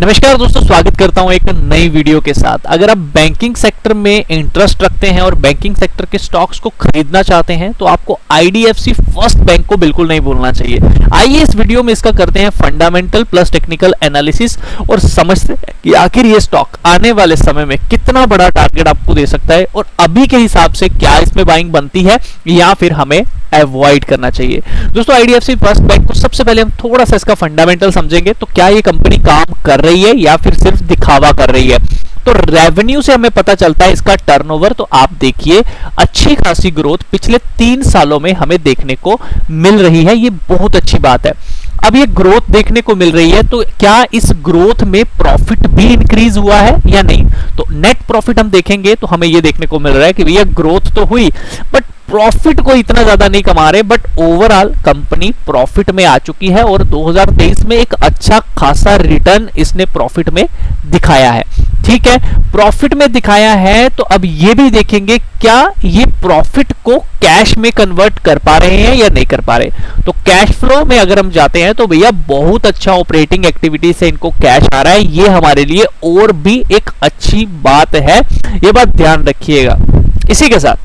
नमस्कार दोस्तों, स्वागत करता हूं एक नई वीडियो के साथ। अगर आप बैंकिंग सेक्टर में इंटरेस्ट रखते हैं और बैंकिंग सेक्टर के स्टॉक्स को खरीदना चाहते हैं तो आपको आईडीएफसी फर्स्ट बैंक को बिल्कुल नहीं भूलना चाहिए। आइए इस वीडियो में इसका करते हैं फंडामेंटल प्लस टेक्निकल एनालिसिस और समझते हैं कि आखिर ये स्टॉक आने वाले समय में कितना बड़ा टारगेट आपको दे सकता है और अभी के हिसाब से क्या इसमें बाइंग बनती है या फिर हमें अवॉइड करना चाहिए। दोस्तों, आईडीएफसी फर्स्ट बैंक को सबसे पहले हम थोड़ा सा इसका फंडामेंटल समझेंगे तो क्या ये कंपनी काम कर रही है या फिर सिर्फ दिखावा कर रही है। तो रेवेन्यू से हमें पता चलता है इसका टर्नओवर, तो आप देखिए अच्छी खासी ग्रोथ पिछले 3 सालों में हमें देखने को मिल रही है। ये बहुत अच्छी बात है। अब ये ग्रोथ देखने को मिल रही है तो क्या इस ग्रोथ में प्रॉफिट भी इंक्रीज हुआ है या नहीं। तो नेट प्रॉफिट हम देखेंगे तो हमें ये देखने को मिल रहा है कि भैया ग्रोथ तो हुई बट प्रॉफिट को इतना ज्यादा नहीं कमा रहे, बट ओवरऑल कंपनी प्रॉफिट में आ चुकी है और 2023 में एक अच्छा खासा रिटर्न इसने प्रॉफिट में दिखाया है। ठीक है, प्रॉफिट में दिखाया है तो अब ये भी देखेंगे क्या ये प्रॉफिट को कैश में कन्वर्ट कर पा रहे हैं या नहीं कर पा रहे। तो कैश फ्लो में अगर हम जाते हैं तो भैया बहुत अच्छा ऑपरेटिंग एक्टिविटी से इनको कैश आ रहा है। ये हमारे लिए और भी एक अच्छी बात है, ये बात ध्यान रखिएगा। इसी के साथ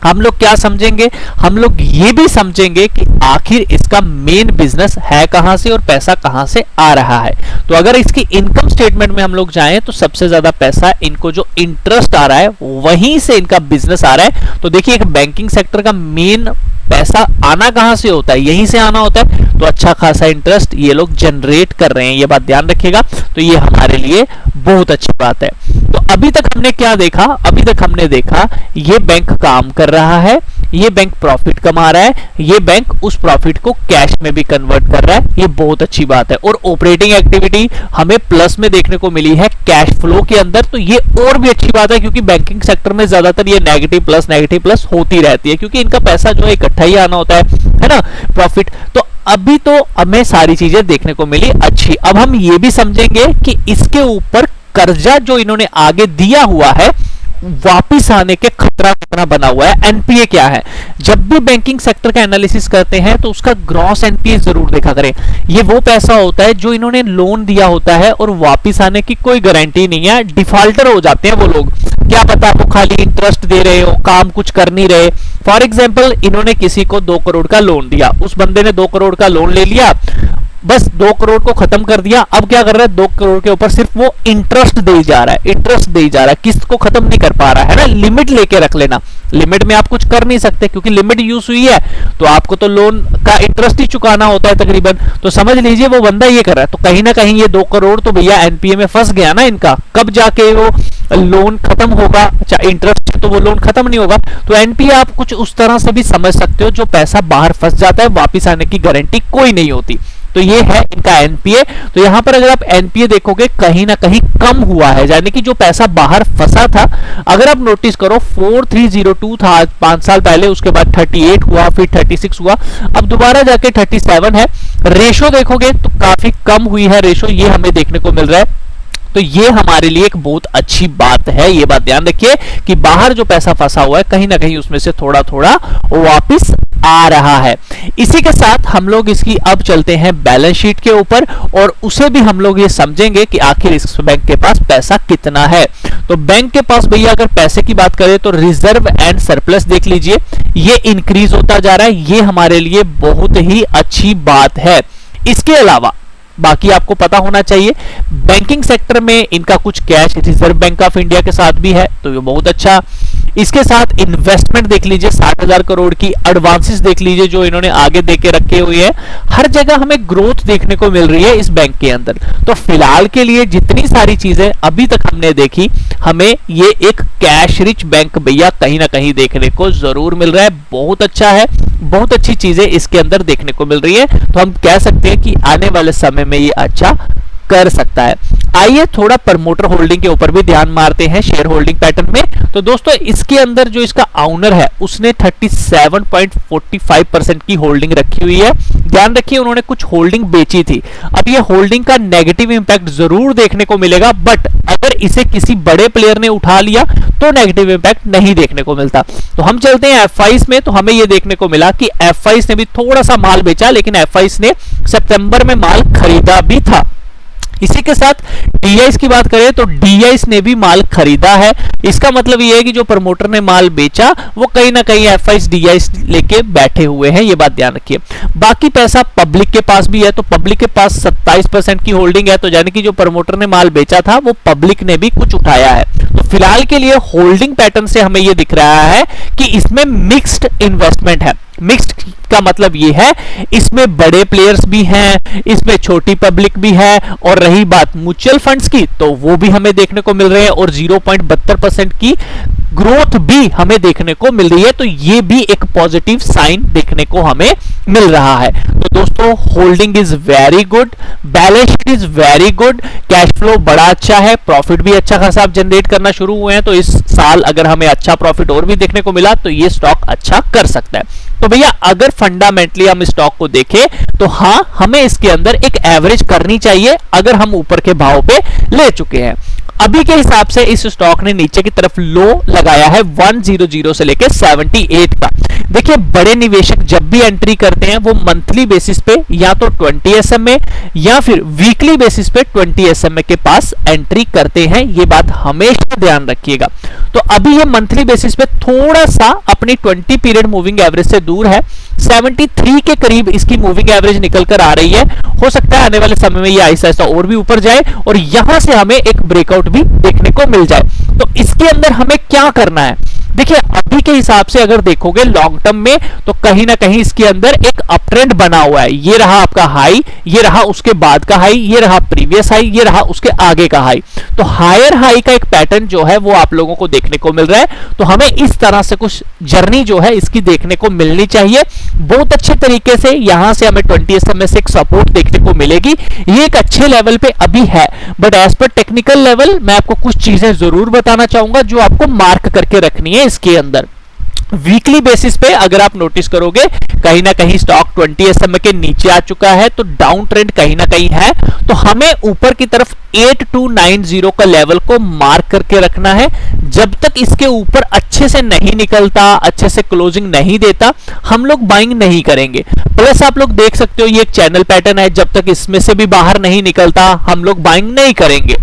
हम लोग क्या समझेंगे, हम लोग ये भी समझेंगे कि आखिर इसका मेन बिजनेस है कहां से और पैसा कहां से आ रहा है। तो अगर इसकी इनकम स्टेटमेंट में हम लोग जाएं तो सबसे ज्यादा पैसा इनको जो इंटरेस्ट आ रहा है वहीं से इनका बिजनेस आ रहा है। तो देखिए, एक बैंकिंग सेक्टर का मेन पैसा आना कहां से होता है, यहीं से आना होता है। तो अच्छा खासा इंटरेस्ट ये लोग जनरेट कर रहे हैं, ये बात ध्यान रखिएगा। तो ये हमारे लिए बहुत अच्छी बात है। तो अभी तक हमने क्या देखा, अभी तक हमने देखा ये बैंक काम कर रहा है, ये बैंक प्रॉफिट कमा रहा है, ये बैंक उस प्रॉफिट को कैश में भी कन्वर्ट कर रहा है, ये बहुत अच्छी बात है। और ऑपरेटिंग एक्टिविटी हमें प्लस में देखने को मिली है कैश फ्लो के अंदर, तो ये और भी अच्छी बात है क्योंकि बैंकिंग सेक्टर में ज्यादातर ये नेगेटिव प्लस होती रहती है क्योंकि इनका पैसा जो है इकट्ठा ही आना होता है ना, प्रॉफिट। तो अभी तो हमें सारी चीजें देखने को मिली अच्छी। अब हम ये भी समझेंगे कि इसके ऊपर कर्जा जो इन्होंने आगे दिया हुआ है वापिस आने के खतरा कितना बना हुआ है, एनपीए क्या है। जब भी बैंकिंग सेक्टर का एनालिसिस करते हैं तो उसका ग्रॉस एनपीए जरूर देखा करें। ये वो पैसा होता है जो इन्होंने लोन दिया होता है और वापिस आने की कोई गारंटी नहीं है, डिफॉल्टर हो जाते हैं वो लोग। क्या पता वो खाली इंटरेस्ट दे रहे हो, काम कुछ कर नहीं रहे। फॉर एग्जाम्पल, इन्होंने किसी को 2 करोड़ का लोन दिया, उस बंदे ने 2 करोड़ का लोन ले लिया, बस 2 करोड़ को खत्म कर दिया। अब क्या कर रहा है, 2 करोड़ के ऊपर सिर्फ वो इंटरेस्ट दे जा रहा है, इंटरेस्ट दे जा रहा है, किस्त को खत्म नहीं कर पा रहा है ना। लिमिट लेके रख लेना, लिमिट में आप कुछ कर नहीं सकते क्योंकि लिमिट यूज हुई है तो आपको तो लोन का इंटरेस्ट ही चुकाना होता है तकरीबन। तो समझ लीजिए वो बंदा ये कर रहा है। तो कहीं ना कहीं ये 2 करोड़ तो भैया एनपीए में फंस गया ना इनका। कब जाके वो लोन खत्म होगा, अच्छा इंटरेस्ट तो वो लोन खत्म नहीं होगा। तो एनपीए आप कुछ उस तरह से भी समझ सकते हो, जो पैसा बाहर फंस जाता है वापिस आने की गारंटी कोई नहीं होती। तो ये है इनका एनपीए। तो यहां पर अगर आप एनपीए देखोगे कहीं ना कहीं कम हुआ है, यानी कि जो पैसा बाहर फंसा था, अगर आप नोटिस करो 4302 था 5 साल पहले, उसके बाद 38 हुआ, फिर 36 हुआ, अब दोबारा जाके 37 है। रेशो देखोगे तो काफी कम हुई है रेशो, ये हमें देखने को मिल रहा है। तो ये हमारे लिए एक बहुत अच्छी बात है, ये बात ध्यान रखिए कि बाहर जो पैसा फंसा हुआ है कहीं ना कहीं उसमें से थोड़ा थोड़ा वापिस आ रहा है। इसी के साथ हम लोग इसकी अब चलते हैं बैलेंस शीट के ऊपर और उसे भी हम लोग ये समझेंगे कि आखिर इस बैंक के पास पैसा कितना है। तो बैंक के पास भैया अगर पैसे की बात करें तो रिजर्व एंड सरप्लस देख लीजिए, ये इंक्रीज होता जा रहा है, ये हमारे लिए बहुत ही अच्छी बात है। इसके अलावा बाकी आपको पता होना चाहिए बैंकिंग सेक्टर में इनका कुछ cash reserve bank of India के साथ भी है, तो ये बहुत अच्छा। इसके साथ इन्वेस्टमेंट देख लीजिए 60,000 करोड़ की, एडवांसेस देख लीजिए जो इन्होंने आगे देके रखे हुए हैं। हर जगह हमें ग्रोथ देखने को मिल रही है इस बैंक के अंदर। तो फिलहाल के लिए जितनी सारी चीजें अभी तक हमने देखी, हमें ये एक कैश रिच बैंक भैया कहीं ना कहीं देखने को जरूर मिल रहा है। बहुत अच्छा है, बहुत अच्छी चीजें इसके अंदर देखने को मिल रही है। तो हम कह सकते हैं कि आने वाले समय में ये अच्छा कर सकता है। आइए थोड़ा प्रमोटर होल्डिंग के ऊपर भी ध्यान मारते हैं शेयर होल्डिंग पैटर्न में। तो दोस्तों, इसके अंदर जो इसका ऑनर है उसने 37.45% की होल्डिंग रखी हुई है। ध्यान रखिए उन्होंने कुछ होल्डिंग बेची थी। अब ये होल्डिंग का नेगेटिव इंपैक्ट जरूर देखने को मिलेगा, बट अगर इसे किसी बड़े प्लेयर ने उठा लिया तो नेगेटिव इंपैक्ट नहीं देखने को मिलता। तो हम चलते हैं F5 में, तो हमें यह देखने को मिला कि F5 ने भी थोड़ा सा माल बेचा, लेकिन F5 ने सितंबर में माल खरीदा भी था। इसी के साथ डीआईएस की बात करें तो डीआईएस ने भी माल खरीदा है। इसका मतलब ये है कि जो प्रमोटर ने माल बेचा वो कहीं ना कहीं एफआईएस डीआईएस लेके बैठे हुए हैं, ये बात ध्यान रखिए। बाकी पैसा पब्लिक के पास भी है, तो पब्लिक के पास 27% की होल्डिंग है, तो यानी कि जो प्रमोटर ने माल बेचा था वो पब्लिक ने भी कुछ उठाया है। तो फिलहाल के लिए होल्डिंग पैटर्न से हमें ये दिख रहा है कि इसमें मिक्स्ड इन्वेस्टमेंट है। मिक्स्ड का मतलब ये है इसमें बड़े प्लेयर्स भी हैं, इसमें छोटी पब्लिक भी है, और रही बात म्यूचुअल फंड्स की तो वो भी हमें देखने को मिल रहे हैं, और 0.72% की ग्रोथ भी हमें देखने को मिल रही है। तो ये भी एक पॉजिटिव साइन देखने को हमें मिल रहा है। तो दोस्तों holding is very good, balance sheet is very good, cash flow बड़ा अच्छा है, प्रॉफिट भी अच्छा खासा आप जनरेट करना शुरू हुए हैं। तो इस साल अगर हमें अच्छा प्रॉफिट और भी देखने को मिला तो ये स्टॉक अच्छा कर सकता है। तो भैया अगर फंडामेंटली हम स्टॉक को देखें तो हाँ, हमें इसके अंदर एक एवरेज करनी चाहिए अगर हम ऊपर के भाव पे ले चुके हैं। अभी के हिसाब से इस स्टॉक ने नीचे की तरफ लो लगाया है 100 से लेकर 78 का। देखिए बड़े निवेशक जब भी एंट्री करते हैं वो मंथली बेसिस पे या तो 20 SMA या फिर वीकली बेसिस पे 20 SMA के पास एंट्री करते हैं, ये बात हमेशा ध्यान रखिएगा। तो अभी ये मंथली बेसिस पे थोड़ा सा अपनी 20 पीरियड मूविंग एवरेज से दूर है, 73 के करीब इसकी मूविंग एवरेज निकल कर आ रही है। हो सकता है आने वाले समय में ये ऐसा ऐसा और भी ऊपर जाए और यहां से हमें एक ब्रेकआउट भी देखने को मिल जाए। तो इसके अंदर हमें क्या करना है, देखिए अभी के हिसाब से अगर देखोगे लॉन्ग टर्म में तो कहीं ना कहीं इसके अंदर एक अपट्रेंड बना हुआ है। ये रहा आपका हाई, ये रहा उसके बाद का हाई, ये रहा प्रीवियस हाई, ये रहा उसके आगे का हाई। तो हायर हाई का एक पैटर्न जो है वो आप लोगों को देखने को मिल रहा है। तो हमें इस तरह से कुछ जर्नी जो है इसकी देखने को मिलनी चाहिए। बहुत अच्छे तरीके से यहां से हमें 20 SMA से एक सपोर्ट देखने को मिलेगी। ये एक अच्छे लेवल पे अभी है, but as per technical level मैं आपको कुछ चीजें जरूर बताना चाहूंगा जो आपको मार्क करके रखनी है इसके अंदर। वीकली बेसिस पे अगर आप नोटिस करोगे कहीं ना कहीं स्टॉक 20 SMA के नीचे आ चुका है, तो डाउन ट्रेंड कहीं ना कहीं है। तो हमें ऊपर की तरफ 8290 का लेवल को मार्क करके रखना है। जब तक इसके ऊपर अच्छे से नहीं निकलता, अच्छे से क्लोजिंग नहीं देता, हम लोग बाइंग नहीं करेंगे। प्लस आप लोग देख सकते हो ये एक चैनल पैटर्न है, जब तक इसमें से भी बाहर नहीं निकलता हम लोग बाइंग नहीं करेंगे।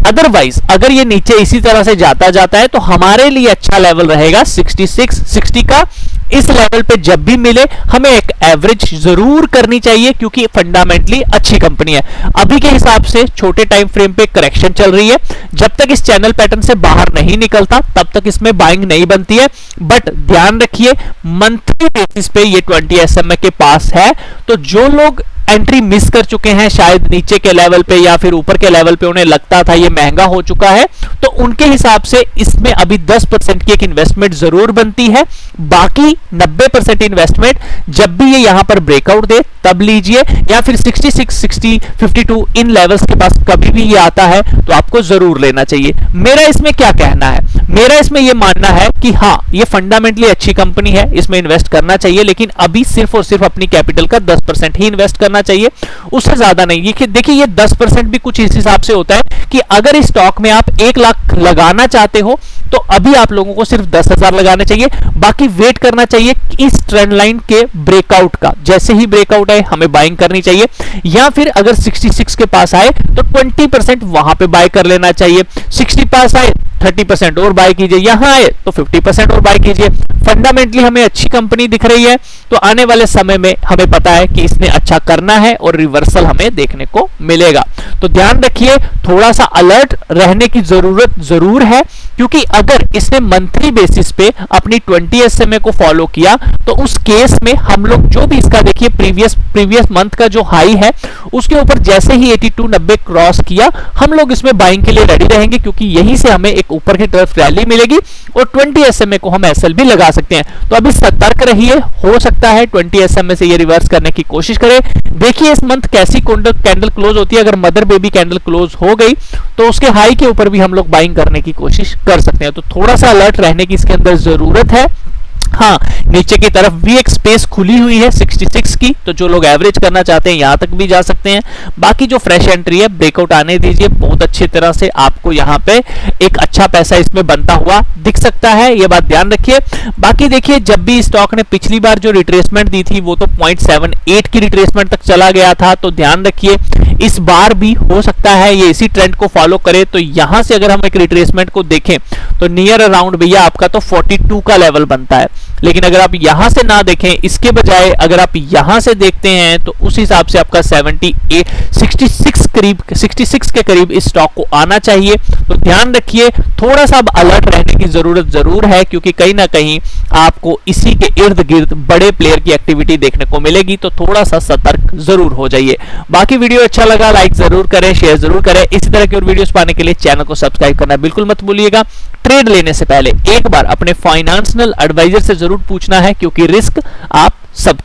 अदरवाइज अगर ये नीचे इसी तरह से जाता है तो हमारे लिए अच्छा लेवल रहेगा 66-60 का। इस लेवल पे जब भी मिले हमें एक एवरेज जरूर करनी चाहिए, क्योंकि फंडामेंटली अच्छी कंपनी है। अभी के हिसाब से छोटे टाइम फ्रेम पे करेक्शन चल रही है, जब तक इस चैनल पैटर्न से बाहर नहीं निकलता तब तक इसमें बाइंग नहीं बनती है। बट ध्यान रखिए मंथली बेसिस पे ये 20 SMA के पास है, तो जो लोग एंट्री मिस कर चुके हैं शायद नीचे के लेवल पे या फिर ऊपर के लेवल पे, उन्हें लगता था ये महंगा हो चुका है, तो उनके हिसाब से इसमें अभी 10% की एक इन्वेस्टमेंट जरूर बनती है। बाकी 90% इन्वेस्टमेंट जब भी ये यहां पर ब्रेकआउट दे तब लीजिए, या फिर 66, 60, 52 इन लेवल्स के पास कभी भी ये आता है तो आपको जरूर लेना चाहिए। मेरा इसमें क्या कहना है, मेरा इसमें ये मानना है कि हाँ ये फंडामेंटली अच्छी कंपनी है, इसमें इन्वेस्ट करना चाहिए, लेकिन अभी सिर्फ और सिर्फ अपनी कैपिटल का 10% ही इन्वेस्ट करना चाहिए, उससे ज्यादा नहीं। देखिए ये 10% भी कुछ इस हिसाब से होता है कि अगर इस स्टॉक में आप 1 लाख लगाना चाहते हो तो अभी आप लोगों को सिर्फ 10,000 लगाने चाहिए। बाकी वेट करना चाहिए इस ट्रेंड लाइन के ब्रेकआउट का, जैसे ही ब्रेकआउट आए हमें बाइंग करनी चाहिए, या फिर अगर 66 के पास आए तो 20% वहां पे बाय कर लेना चाहिए। 60 पास आए 30% और बाय कीजिए, यहां आए तो 50% और बाय कीजिए। फंडामेंटली हमें अच्छी कंपनी दिख रही है, तो आने वाले समय में हमें पता है कि इसने अच्छा करना है और रिवर्सल हमें देखने को मिलेगा। तो ध्यान रखिए थोड़ा सा अलर्ट रहने की जरूरत जरूर है, क्योंकि अगर इसने मंथली बेसिस पे अपनी 20 SMA को फॉलो किया तो उस केस में हम लोग जो भी इसका देखिए प्रीवियस मंथ का जो हाई है उसके ऊपर जैसे ही 8290 क्रॉस किया हम लोग इसमें बाइंग के लिए रेडी रहेंगे, क्योंकि यहीं से हमें एक ऊपर की तरफ रैली मिलेगी और 20 SMA को हम SL भी लगा सकते हैं। तो अभी सतर्क रहिए, हो सकता है 20 SMA से ये रिवर्स करने की कोशिश करें। देखिए इस मंथ कैसी कैंडल क्लोज होती है, अगर मदर बेबी कैंडल क्लोज हो गई तो उसके हाई के ऊपर भी हम लोग बाइंग करने की कोशिश कर सकते हैं। तो थोड़ा सा अलर्ट रहने की इसके अंदर जरूरत है। हाँ, नीचे की तरफ भी एक स्पेस खुली हुई है 66 की, तो जो लोग एवरेज करना चाहते हैं यहां तक भी जा सकते हैं। बाकी जो फ्रेश एंट्री है ब्रेकआउट आने दीजिए, बहुत अच्छी तरह से आपको यहां पे एक अच्छा पैसा इसमें बनता हुआ दिख सकता है, ये बात ध्यान रखिए। बाकी देखिए, जब भी स्टॉक ने पिछली बार जो रिट्रेसमेंट दी थी वो तो 0.78 की रिट्रेसमेंट तक चला गया था, तो ध्यान रखिए इस बार भी हो सकता है ये इसी ट्रेंड को फॉलो करे। तो यहां से अगर हम एक रिट्रेसमेंट को देखें तो नियर अराउंड भैया आपका तो 42 का लेवल बनता है। लेकिन अगर आप यहां से ना देखें, इसके बजाय अगर आप यहां से देखते हैं तो उस हिसाब से आपका 66 के करीब इस स्टॉक को आना चाहिए। तो ध्यान रखिए, थोड़ा सा अब अलर्ट रहने की जरूरत जरूर है, क्योंकि कहीं ना कहीं आपको इसी के इर्द गिर्द बड़े प्लेयर की एक्टिविटी देखने को मिलेगी, तो थोड़ा सा सतर्क जरूर हो जाइए। बाकी वीडियो अच्छा लगा लाइक जरूर करें, शेयर जरूर करें। इसी तरह की और वीडियोस पाने के लिए चैनल को सब्सक्राइब करना बिल्कुल मत भूलिएगा। ट्रेड लेने से पहले एक बार अपने फाइनेंशियल एडवाइजर से जरूर पूछना है, क्योंकि रिस्क आप सबका